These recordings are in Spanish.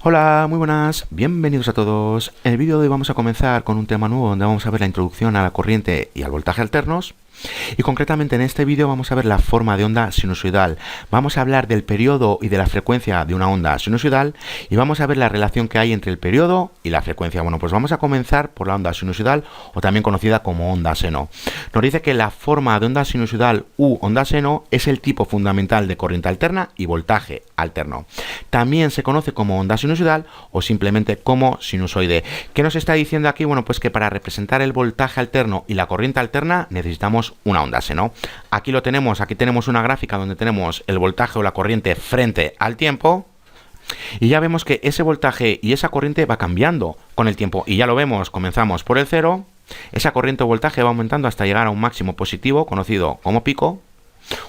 Hola, muy buenas, bienvenidos a todos. En el vídeo de hoy vamos a comenzar con un tema nuevo donde vamos a ver la introducción a la corriente y al voltaje alternos. Y concretamente en este vídeo vamos a ver la forma de onda sinusoidal. Vamos a hablar del periodo y de la frecuencia de una onda sinusoidal y vamos a ver la relación que hay entre el periodo y la frecuencia. Bueno, pues vamos a comenzar por la onda sinusoidal o también conocida como onda seno. Nos dice que la forma de onda sinusoidal u onda seno es el tipo fundamental de corriente alterna y voltaje alterno. También se conoce como onda sinusoidal o simplemente como sinusoide. ¿Qué nos está diciendo aquí? Bueno, pues que para representar el voltaje alterno y la corriente alterna necesitamos una onda seno. Aquí lo tenemos, aquí tenemos una gráfica donde tenemos el voltaje o la corriente frente al tiempo. Y ya vemos que ese voltaje y esa corriente va cambiando con el tiempo. Y ya lo vemos, comenzamos por el 0. Esa corriente o voltaje va aumentando hasta llegar a un máximo positivo, conocido como pico.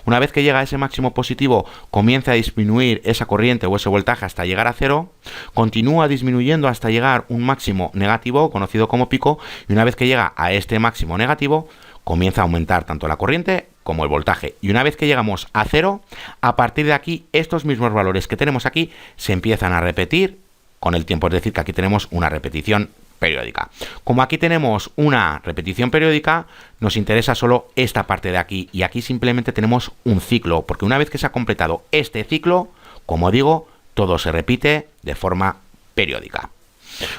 Una vez que llega a ese máximo positivo, comienza a disminuir esa corriente o ese voltaje hasta llegar a 0. Continúa disminuyendo hasta llegar a un máximo negativo, conocido como pico. Y una vez que llega a este máximo negativo, comienza a aumentar tanto la corriente como el voltaje. Y una vez que llegamos a 0, a partir de aquí, estos mismos valores que tenemos aquí se empiezan a repetir con el tiempo. Es decir, que aquí tenemos una repetición periódica. Como aquí tenemos una repetición periódica, nos interesa solo esta parte de aquí. Y aquí simplemente tenemos un ciclo, porque una vez que se ha completado este ciclo, como digo, todo se repite de forma periódica.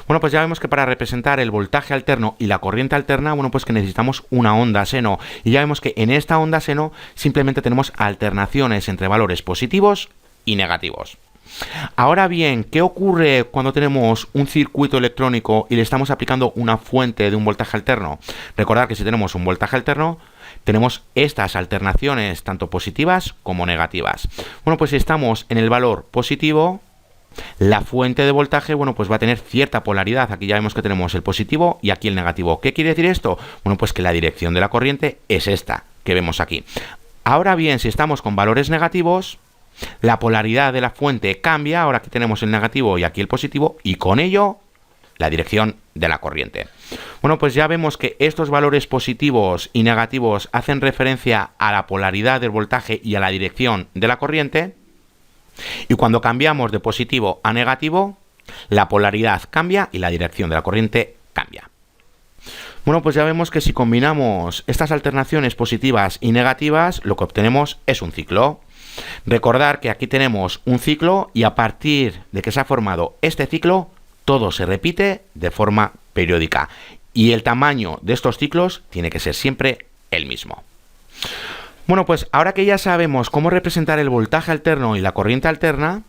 Bueno, pues ya vemos que para representar el voltaje alterno y la corriente alterna, bueno, pues que necesitamos una onda seno. Y ya vemos que en esta onda seno simplemente tenemos alternaciones entre valores positivos y negativos. Ahora bien, ¿qué ocurre cuando tenemos un circuito electrónico y le estamos aplicando una fuente de un voltaje alterno? Recordad que si tenemos un voltaje alterno, tenemos estas alternaciones tanto positivas como negativas. Bueno, pues si estamos en el valor positivo, la fuente de voltaje, bueno, pues va a tener cierta polaridad. Aquí ya vemos que tenemos el positivo y aquí el negativo. ¿Qué quiere decir esto? Bueno, pues que la dirección de la corriente es esta que vemos aquí. Ahora bien, si estamos con valores negativos, la polaridad de la fuente cambia. Ahora aquí tenemos el negativo y aquí el positivo y con ello la dirección de la corriente. Bueno, pues ya vemos que estos valores positivos y negativos hacen referencia a la polaridad del voltaje y a la dirección de la corriente. Y cuando cambiamos de positivo a negativo, la polaridad cambia y la dirección de la corriente cambia. Bueno, pues ya vemos que si combinamos estas alternaciones positivas y negativas, lo que obtenemos es un ciclo. Recordar que aquí tenemos un ciclo y a partir de que se ha formado este ciclo, todo se repite de forma periódica. Y el tamaño de estos ciclos tiene que ser siempre el mismo. Bueno, pues ahora que ya sabemos cómo representar el voltaje alterno y la corriente alterna,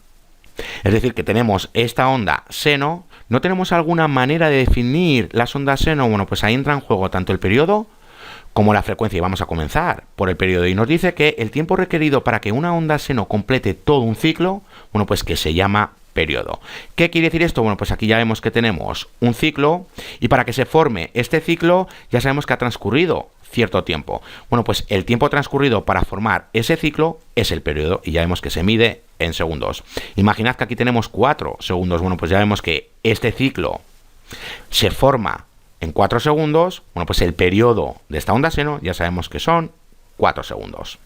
es decir, que tenemos esta onda seno, ¿no tenemos alguna manera de definir las ondas seno? Bueno, pues ahí entra en juego tanto el periodo como la frecuencia. Y vamos a comenzar por el periodo. Y nos dice que el tiempo requerido para que una onda seno complete todo un ciclo, bueno, pues que se llama periodo. ¿Qué quiere decir esto? Bueno, pues aquí ya vemos que tenemos un ciclo y para que se forme este ciclo ya sabemos que ha transcurrido cierto tiempo. Bueno, pues el tiempo transcurrido para formar ese ciclo es el periodo y ya vemos que se mide en segundos. Imaginad que aquí tenemos 4 segundos. Bueno, pues ya vemos que este ciclo se forma en 4 segundos. Bueno, pues el periodo de esta onda seno ya sabemos que son 4 segundos.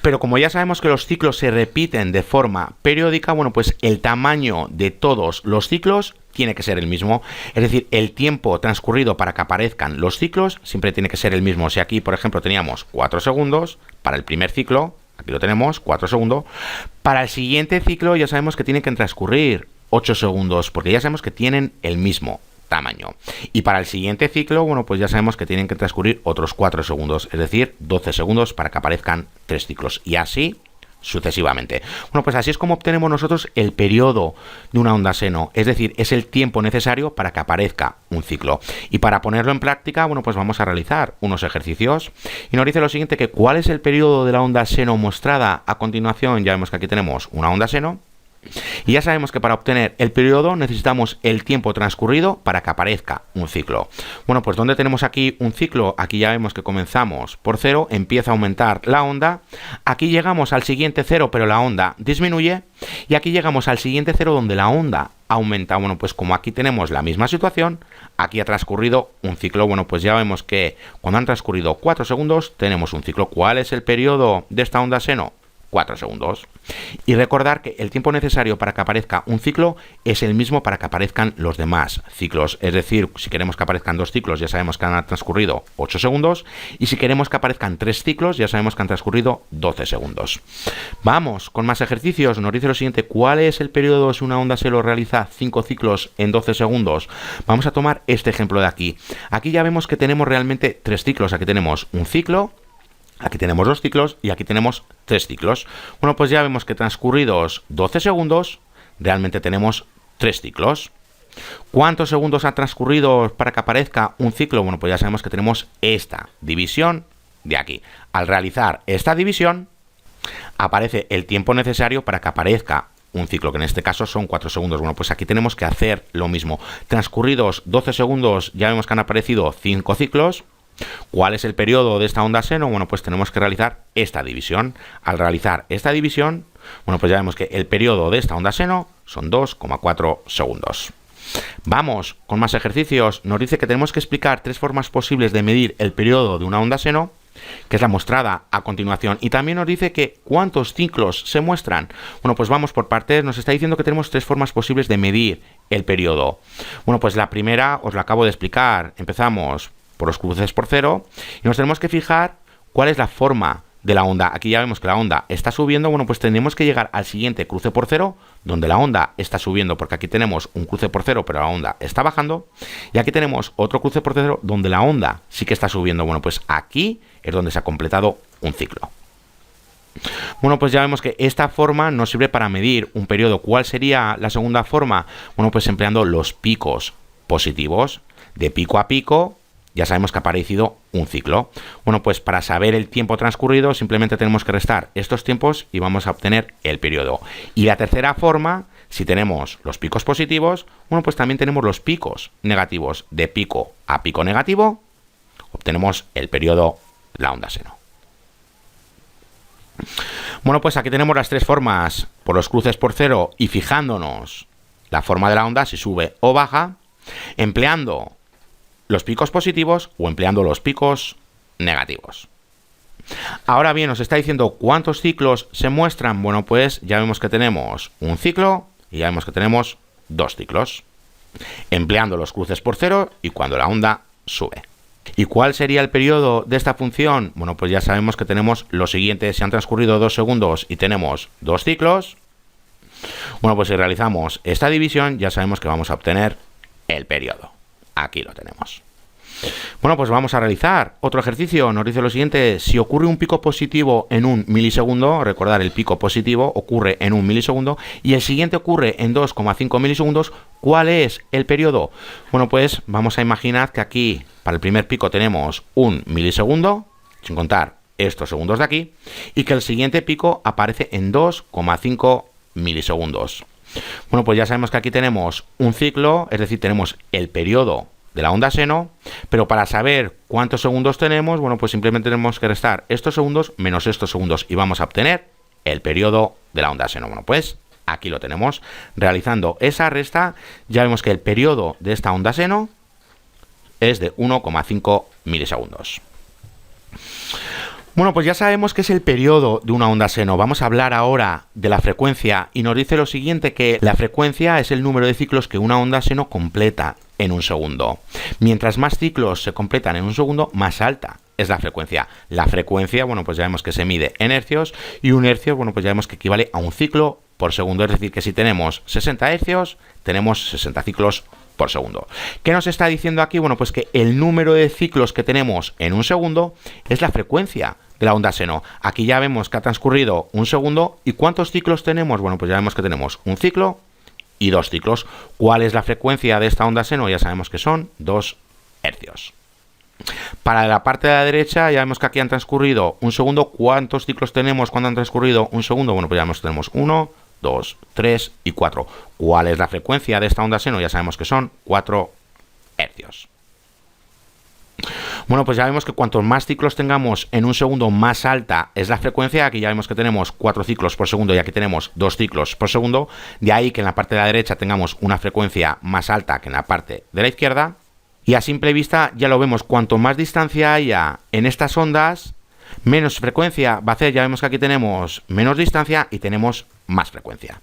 Pero como ya sabemos que los ciclos se repiten de forma periódica, bueno, pues el tamaño de todos los ciclos tiene que ser el mismo. Es decir, el tiempo transcurrido para que aparezcan los ciclos siempre tiene que ser el mismo. Si aquí, por ejemplo, teníamos 4 segundos para el primer ciclo, aquí lo tenemos, 4 segundos. Para el siguiente ciclo ya sabemos que tienen que transcurrir 8 segundos, porque ya sabemos que tienen el mismo tamaño. Y para el siguiente ciclo, bueno, pues ya sabemos que tienen que transcurrir otros 4 segundos, es decir, 12 segundos para que aparezcan 3 ciclos. Y así sucesivamente. Bueno, pues así es como obtenemos nosotros el periodo de una onda seno, es decir, es el tiempo necesario para que aparezca un ciclo. Y para ponerlo en práctica, bueno, pues vamos a realizar unos ejercicios. Y nos dice lo siguiente, que ¿cuál es el periodo de la onda seno mostrada a continuación? Ya vemos que aquí tenemos una onda seno. Y ya sabemos que para obtener el periodo necesitamos el tiempo transcurrido para que aparezca un ciclo. Bueno, pues ¿dónde tenemos aquí un ciclo? Aquí ya vemos que comenzamos por 0, empieza a aumentar la onda. Aquí llegamos al siguiente 0, pero la onda disminuye. Y aquí llegamos al siguiente 0 donde la onda aumenta. Bueno, pues como aquí tenemos la misma situación, aquí ha transcurrido un ciclo. Bueno, pues ya vemos que cuando han transcurrido 4 segundos tenemos un ciclo. ¿Cuál es el periodo de esta onda seno? 4 segundos. Y recordar que el tiempo necesario para que aparezca un ciclo es el mismo para que aparezcan los demás ciclos. Es decir, si queremos que aparezcan 2 ciclos, ya sabemos que han transcurrido 8 segundos. Y si queremos que aparezcan 3 ciclos, ya sabemos que han transcurrido 12 segundos. Vamos con más ejercicios. Nos dice lo siguiente: ¿cuál es el periodo si una onda SELO realiza 5 ciclos en 12 segundos? Vamos a tomar este ejemplo de aquí. Aquí ya vemos que tenemos realmente 3 ciclos. Aquí tenemos un ciclo, aquí tenemos 2 ciclos y aquí tenemos 3 ciclos. Bueno, pues ya vemos que transcurridos 12 segundos, realmente tenemos 3 ciclos. ¿Cuántos segundos han transcurrido para que aparezca un ciclo? Bueno, pues ya sabemos que tenemos esta división de aquí. Al realizar esta división, aparece el tiempo necesario para que aparezca un ciclo, que en este caso son 4 segundos. Bueno, pues aquí tenemos que hacer lo mismo. Transcurridos 12 segundos, ya vemos que han aparecido 5 ciclos. ¿Cuál es el periodo de esta onda seno? Bueno, pues tenemos que realizar esta división. Al realizar esta división, bueno, pues ya vemos que el periodo de esta onda seno son 2,4 segundos. Vamos con más ejercicios. Nos dice que tenemos que explicar 3 formas posibles de medir el periodo de una onda seno, que es la mostrada a continuación. Y también nos dice que ¿cuántos ciclos se muestran? Bueno, pues vamos por partes. Nos está diciendo que tenemos 3 formas posibles de medir el periodo. Bueno, pues la primera os la acabo de explicar. Empezamos por los cruces por cero y nos tenemos que fijar cuál es la forma de la onda. Aquí ya vemos que la onda está subiendo. Bueno, pues tenemos que llegar al siguiente cruce por cero donde la onda está subiendo, porque aquí tenemos un cruce por cero pero la onda está bajando, y aquí tenemos otro cruce por cero donde la onda sí que está subiendo. Bueno, pues aquí es donde se ha completado un ciclo. Bueno, pues ya vemos que esta forma nos sirve para medir un periodo. ¿Cuál sería la segunda forma? Bueno, pues empleando los picos positivos. De pico a pico ya sabemos que ha aparecido un ciclo. Bueno, pues para saber el tiempo transcurrido simplemente tenemos que restar estos tiempos y vamos a obtener el periodo. Y la tercera forma, si tenemos los picos positivos, bueno, pues también tenemos los picos negativos. De pico a pico negativo obtenemos el periodo de la onda seno. Bueno, pues aquí tenemos las 3 formas por los cruces por cero y fijándonos la forma de la onda, si sube o baja, empleando los picos positivos o empleando los picos negativos. Ahora bien, nos está diciendo cuántos ciclos se muestran. Bueno, pues ya vemos que tenemos un ciclo y ya vemos que tenemos 2 ciclos. Empleando los cruces por cero y cuando la onda sube. ¿Y cuál sería el periodo de esta función? Bueno, pues ya sabemos que tenemos lo siguiente. Si han transcurrido 2 segundos y tenemos 2 ciclos, bueno, pues si realizamos esta división ya sabemos que vamos a obtener el periodo. Aquí lo tenemos. Bueno, pues vamos a realizar otro ejercicio. Nos dice lo siguiente: si ocurre un pico positivo en 1 milisegundo, recordar, el pico positivo ocurre en 1 milisegundo y el siguiente ocurre en 2,5 milisegundos, ¿cuál es el periodo? Bueno, pues vamos a imaginar que aquí para el primer pico tenemos 1 milisegundo, sin contar estos segundos de aquí, y que el siguiente pico aparece en 2,5 milisegundos. Bueno, pues ya sabemos que aquí tenemos un ciclo, es decir, tenemos el periodo de la onda seno, pero para saber cuántos segundos tenemos, bueno, pues simplemente tenemos que restar estos segundos menos estos segundos y vamos a obtener el periodo de la onda seno. Bueno, pues aquí lo tenemos. Realizando esa resta, ya vemos que el periodo de esta onda seno es de 1,5 milisegundos. Bueno, pues ya sabemos que es el periodo de una onda seno. Vamos a hablar ahora de la frecuencia y nos dice lo siguiente, que la frecuencia es el número de ciclos que una onda seno completa en un segundo. Mientras más ciclos se completan en un segundo, más alta es la frecuencia. La frecuencia, bueno, pues ya vemos que se mide en hercios y un hercio, bueno, pues ya vemos que equivale a un ciclo por segundo. Es decir, que si tenemos 60 hercios, tenemos 60 ciclos por segundo. ¿Qué nos está diciendo aquí? Bueno, pues que el número de ciclos que tenemos en un segundo es la frecuencia de la onda seno. Aquí ya vemos que ha transcurrido un segundo. ¿Y cuántos ciclos tenemos? Bueno, pues ya vemos que tenemos un ciclo y 2 ciclos. ¿Cuál es la frecuencia de esta onda seno? Ya sabemos que son 2 hercios. Para la parte de la derecha ya vemos que aquí han transcurrido un segundo. ¿Cuántos ciclos tenemos cuando han transcurrido un segundo? Bueno, pues ya vemos que tenemos 1, 2, 3 y 4. ¿Cuál es la frecuencia de esta onda seno? Ya sabemos que son 4 hercios. Bueno, pues ya vemos que cuantos más ciclos tengamos en un segundo, más alta es la frecuencia. Aquí ya vemos que tenemos 4 ciclos por segundo y aquí tenemos 2 ciclos por segundo. De ahí que en la parte de la derecha tengamos una frecuencia más alta que en la parte de la izquierda. Y a simple vista ya lo vemos, cuanto más distancia haya en estas ondas, Menos frecuencia va a hacer, ya vemos que aquí tenemos menos distancia y tenemos más frecuencia.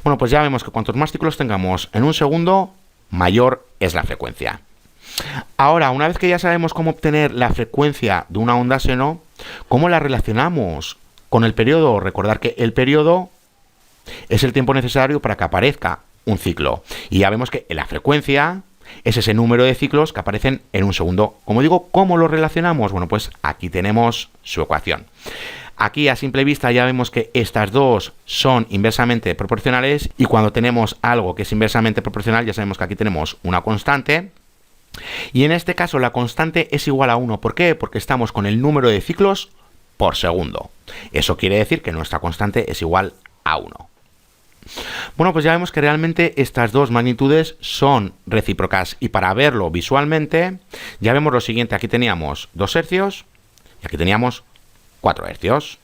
Bueno, pues ya vemos que cuantos más ciclos tengamos en un segundo, mayor es la frecuencia. Ahora, una vez que ya sabemos cómo obtener la frecuencia de una onda seno, ¿cómo la relacionamos con el periodo? Recordar que el periodo es el tiempo necesario para que aparezca un ciclo. Y ya vemos que la frecuencia es ese número de ciclos que aparecen en un segundo. Como digo, ¿cómo lo relacionamos? Bueno, pues aquí tenemos su ecuación. Aquí a simple vista ya vemos que estas dos son inversamente proporcionales y cuando tenemos algo que es inversamente proporcional ya sabemos que aquí tenemos una constante y en este caso la constante es igual a 1. ¿Por qué? Porque estamos con el número de ciclos por segundo. Eso quiere decir que nuestra constante es igual a 1. Bueno, pues ya vemos que realmente estas dos magnitudes son recíprocas y para verlo visualmente ya vemos lo siguiente. Aquí teníamos 2 hercios y aquí teníamos 4 hercios.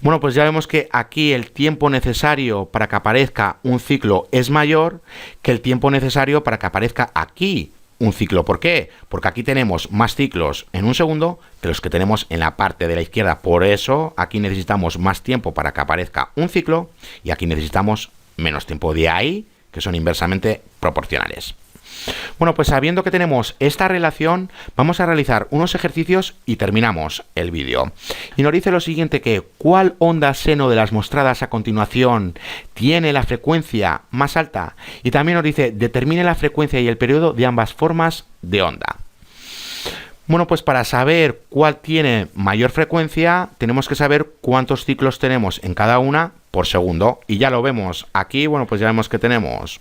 Bueno, pues ya vemos que aquí el tiempo necesario para que aparezca un ciclo es mayor que el tiempo necesario para que aparezca aquí un ciclo. ¿Por qué? Porque aquí tenemos más ciclos en un segundo que los que tenemos en la parte de la izquierda. Por eso aquí necesitamos más tiempo para que aparezca un ciclo y aquí necesitamos menos tiempo. De ahí que son inversamente proporcionales. Bueno, pues sabiendo que tenemos esta relación, vamos a realizar unos ejercicios y terminamos el vídeo. Y nos dice lo siguiente, que ¿cuál onda seno de las mostradas a continuación tiene la frecuencia más alta? Y también nos dice, determine la frecuencia y el periodo de ambas formas de onda. Bueno, pues para saber cuál tiene mayor frecuencia, tenemos que saber cuántos ciclos tenemos en cada una por segundo. Y ya lo vemos aquí, bueno, pues ya vemos que tenemos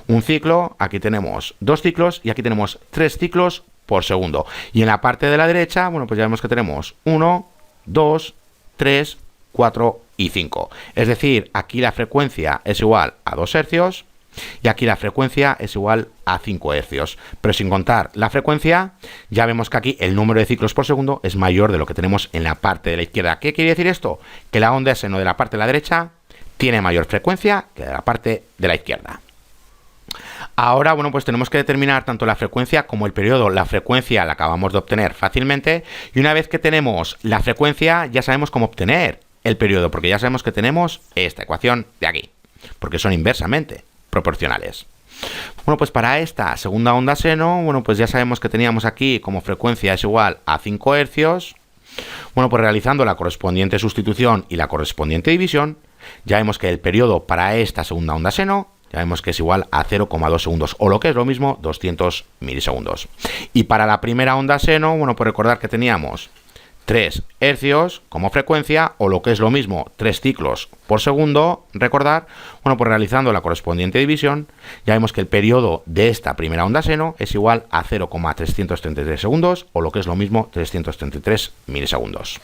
un ciclo, aquí tenemos 2 ciclos y aquí tenemos 3 ciclos por segundo. Y en la parte de la derecha, bueno, pues ya vemos que tenemos 1, 2, 3, 4 y 5. Es decir, aquí la frecuencia es igual a 2 hercios y aquí la frecuencia es igual a 5 hercios. Pero sin contar la frecuencia, ya vemos que aquí el número de ciclos por segundo es mayor de lo que tenemos en la parte de la izquierda. ¿Qué quiere decir esto? Que la onda seno de la parte de la derecha tiene mayor frecuencia que de la parte de la izquierda. Ahora, bueno, pues tenemos que determinar tanto la frecuencia como el periodo. La frecuencia la acabamos de obtener fácilmente y una vez que tenemos la frecuencia ya sabemos cómo obtener el periodo, porque ya sabemos que tenemos esta ecuación de aquí, porque son inversamente proporcionales. Bueno, pues para esta segunda onda seno, bueno, pues ya sabemos que teníamos aquí como frecuencia es igual a 5 hercios. Bueno, pues realizando la correspondiente sustitución y la correspondiente división, ya vemos que el periodo para esta segunda onda seno ya vemos que es igual a 0,2 segundos, o lo que es lo mismo, 200 milisegundos. Y para la primera onda seno, bueno, pues recordar que teníamos 3 hercios como frecuencia, o lo que es lo mismo, 3 ciclos por segundo, recordar, bueno, pues realizando la correspondiente división, ya vemos que el periodo de esta primera onda seno es igual a 0,333 segundos, o lo que es lo mismo, 333 milisegundos.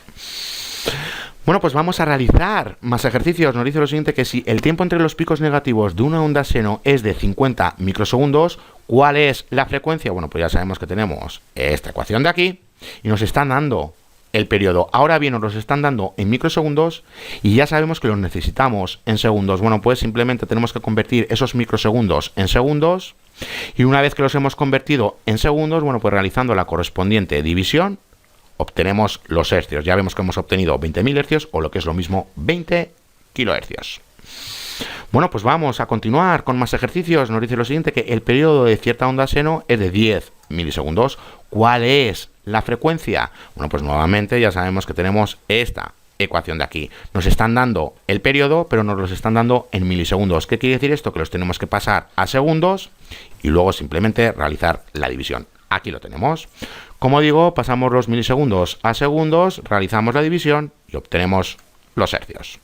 Bueno, pues vamos a realizar más ejercicios. Nos dice lo siguiente, que si el tiempo entre los picos negativos de una onda seno es de 50 microsegundos, ¿cuál es la frecuencia? Bueno, pues ya sabemos que tenemos esta ecuación de aquí y nos están dando el periodo. Ahora bien, nos los están dando en microsegundos y ya sabemos que los necesitamos en segundos. Bueno, pues simplemente tenemos que convertir esos microsegundos en segundos y una vez que los hemos convertido en segundos, bueno, pues realizando la correspondiente división, obtenemos los hercios. Ya vemos que hemos obtenido 20.000 hercios o lo que es lo mismo 20 kilohercios. Bueno, pues vamos a continuar con más ejercicios. Nos dice lo siguiente, que el periodo de cierta onda seno es de 10 milisegundos. ¿Cuál es la frecuencia? Bueno, pues nuevamente ya sabemos que tenemos esta ecuación de aquí. Nos están dando el periodo, pero nos los están dando en milisegundos. ¿Qué quiere decir esto? Que los tenemos que pasar a segundos y luego simplemente realizar la división. Aquí lo tenemos. Como digo, pasamos los milisegundos a segundos, realizamos la división y obtenemos los hercios.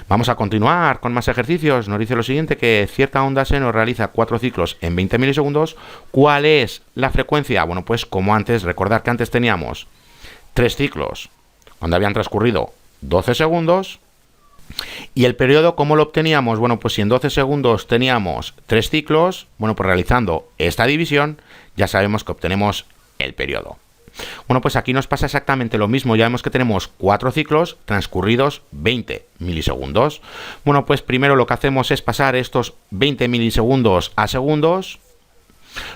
Vamos a continuar con más ejercicios. Nos dice lo siguiente, que cierta onda seno realiza 4 ciclos en 20 milisegundos. ¿Cuál es la frecuencia? Bueno, pues como antes, recordar que antes teníamos 3 ciclos cuando habían transcurrido 12 segundos. ¿Y el periodo cómo lo obteníamos? Bueno, pues si en 12 segundos teníamos 3 ciclos, bueno, pues realizando esta división ya sabemos que obtenemos el periodo. Bueno, pues aquí nos pasa exactamente lo mismo. Ya vemos que tenemos 4 ciclos transcurridos 20 milisegundos. Bueno, pues primero lo que hacemos es pasar estos 20 milisegundos a segundos.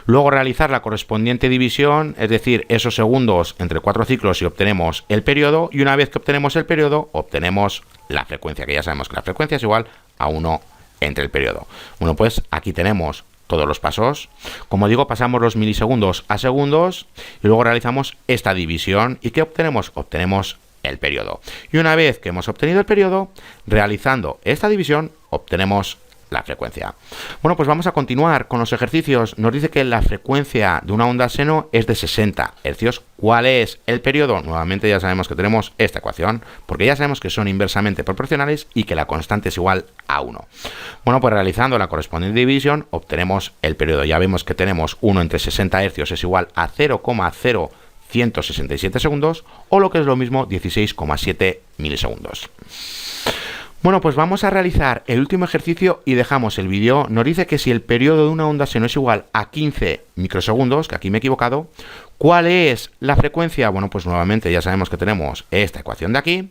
Luego realizar la correspondiente división, es decir, esos segundos entre 4 ciclos y obtenemos el periodo. Y una vez que obtenemos el periodo, obtenemos la frecuencia, que ya sabemos que la frecuencia es igual a 1 entre el periodo. Bueno, pues aquí tenemos todos los pasos. Como digo, pasamos los milisegundos a segundos y luego realizamos esta división. ¿Y qué obtenemos? Obtenemos el periodo. Y una vez que hemos obtenido el periodo, realizando esta división, obtenemos la frecuencia. Bueno, pues vamos a continuar con los ejercicios. Nos dice que la frecuencia de una onda seno es de 60 hercios. ¿Cuál es el periodo? Nuevamente ya sabemos que tenemos esta ecuación, porque ya sabemos que son inversamente proporcionales y que la constante es igual a 1. Bueno, pues realizando la correspondiente división, obtenemos el periodo. Ya vemos que tenemos 1 entre 60 hercios es igual a 0,0167 segundos, o lo que es lo mismo, 16,7 milisegundos. Bueno, pues vamos a realizar el último ejercicio y dejamos el vídeo. Nos dice que si el periodo de una onda seno es igual a 15 microsegundos, que aquí me he equivocado, ¿cuál es la frecuencia? Bueno, pues nuevamente ya sabemos que tenemos esta ecuación de aquí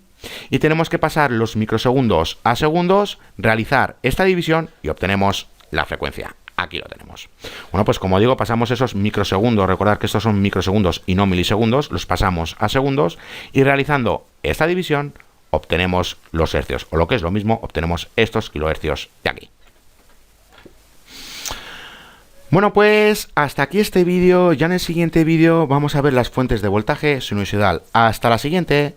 y tenemos que pasar los microsegundos a segundos, realizar esta división y obtenemos la frecuencia. Aquí lo tenemos. Bueno, pues como digo, pasamos esos microsegundos, recordad que estos son microsegundos y no milisegundos, los pasamos a segundos y realizando esta división obtenemos los hercios, o lo que es lo mismo, obtenemos estos kilohercios de aquí. Bueno, pues hasta aquí este vídeo. Ya en el siguiente vídeo vamos a ver las fuentes de voltaje sinusoidal. Hasta la siguiente.